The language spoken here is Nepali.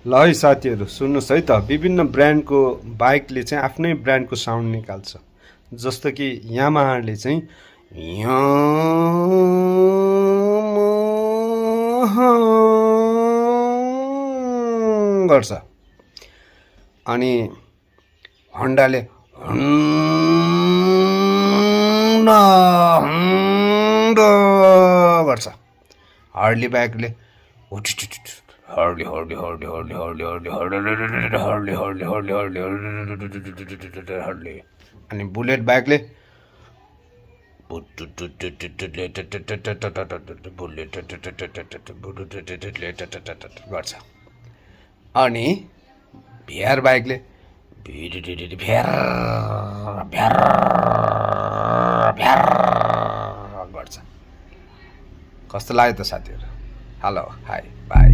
ल है साथीहरू सुन्नुहोस् है त विभिन्न ब्रान्डको बाइकले चाहिँ आफ्नै ब्रान्डको साउन्ड निकाल्छ। जस्तो कि यामाहाले चाहिँ यामाहा गर्छ अनि होन्डाले हुन्डा हुन्डा गर्छ। हार्ली बाइकले Harley Harley Harley Harley Harley Harley Harley Harley Harley Harley Harley Harley अनि बुलेट बाइकले गर्छ। अनि भिआर बाइकले भ्यार भ्यार भ्यार गर्छ। कस्तो लाग्यो त साथीहरू? Hello hi by.